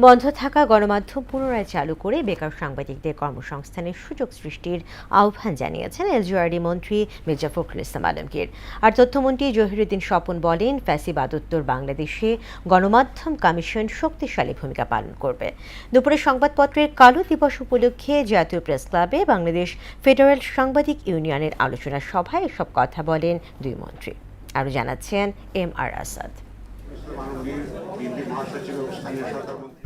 বন্ধ থাকা গণমাধ্যম পুনরায় চালু করে বেকার সাংবাদিকদের কর্মসংস্থানের সুযোগ সৃষ্টির আহ্বান জানিয়েছেন এলজিআরডি মন্ত্রী মির্জা ফখরুল ইসলাম আলমগীর। আর তথ্যমন্ত্রী জহিরুদ্দিন স্বপন বলেন, ফ্যাসিবাদোত্তর বাংলাদেশে গণমাধ্যম কমিশন শক্তিশালী ভূমিকা পালন করবে। দুপুরে সংবাদপত্রের কালো দিবস উপলক্ষে জাতীয় প্রেস ক্লাবে বাংলাদেশ ফেডারেল সাংবাদিক ইউনিয়নের আলোচনা সভায় এসব কথা বলেন দুই মন্ত্রী। আরও জানাচ্ছেন MR আসাদ।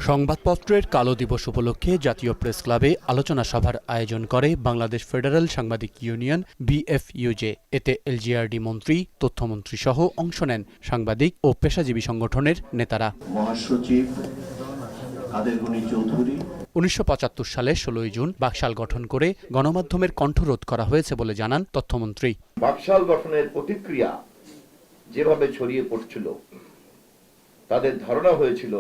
সংবাদপত্রের কালো দিবস উপলক্ষে জাতীয় প্রেস ক্লাবে আলোচনা সভার আয়োজন করে বাংলাদেশ ফেডারেল সাংবাদিক ইউনিয়ন BFUJ। এতে এলজিআরডি মন্ত্রী, তথ্যমন্ত্রী সহ অংশ নেন সাংবাদিক ও পেশাজীবী সংগঠনের নেতারা। মহাসচিব কাদের গনি চৌধুরী 1975 সালে 16 জুন বাকশাল গঠন করে গণমাধ্যমের কণ্ঠরোধ করা হয়েছে বলে জানান তথ্যমন্ত্রী। বাকশাল গঠনের প্রতিক্রিয়া যেভাবে ছড়িয়ে পড়ছিল, তাদের ধারণা হয়েছিল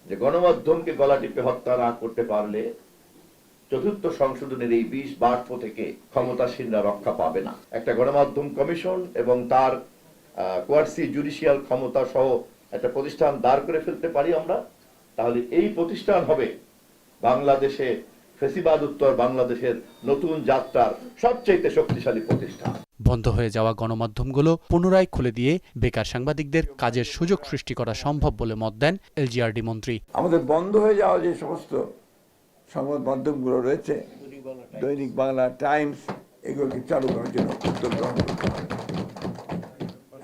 যে গণমাধ্যমকে গলা টিপে হত্যা না করতে পারলে চতুর্থ সংশোধনের এই 20 বাক্য থেকে ক্ষমতাসীনরা রক্ষা পাবে না। একটা গণমাধ্যম কমিশন এবং তার কোয়ার্সি জুডিশিয়াল ক্ষমতা সহ একটা প্রতিষ্ঠান দাঁড় করে ফেলতে পারি আমরা, তাহলে এই প্রতিষ্ঠান হবে বাংলাদেশে ফ্যাসিবাদ উত্তর বাংলাদেশের নতুন যাত্রার সবচেয়ে শক্তিশালী প্রতিষ্ঠান। বন্ধ হয়ে যাওয়া গণমাধ্যমগুলো পুনরায় খুলে দিয়ে বেকার সাংবাদিকদের কাজের সুযোগ সৃষ্টি করা সম্ভব বলে মত দেন এলজিআরডি মন্ত্রী। আমাদের বন্ধ হয়ে যাওয়া যে সমস্ত সংবাদ মাধ্যমগুলো রয়েছে, দৈনিক বাংলা, টাইমস, এগুলোকে চালু করার জন্য উদ্যোগ গ্রহণ করতে হবে।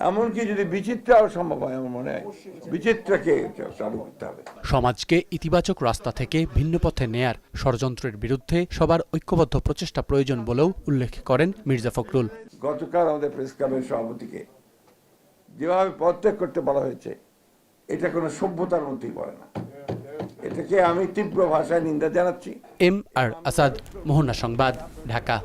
এমনকি যদি বিচিত্রাও সম্ভব হয়, আমার মনে হয় বিচিত্রাকে চালু করতে হবে। সমাজকে ইতিবাচক রাস্তা থেকে ভিন্ন পথে নেয়ার ষড়যন্ত্রের বিরুদ্ধে সবার ঐক্যবদ্ধ প্রচেষ্টা প্রয়োজন বলেও উল্লেখ করেন মির্জা ফখরুল। গতকাল আমাদের প্রেস ক্লাবের সভাপতিকে যেভাবে পদত্যাগ করতে বলা হয়েছে, এটা কোনো সভ্যতার মধ্যেই পড়ে না। এটাকে আমি তীব্র ভাষায় নিন্দা জানাচ্ছি। MR আসাদ, মোহনা সংবাদ, ঢাকা।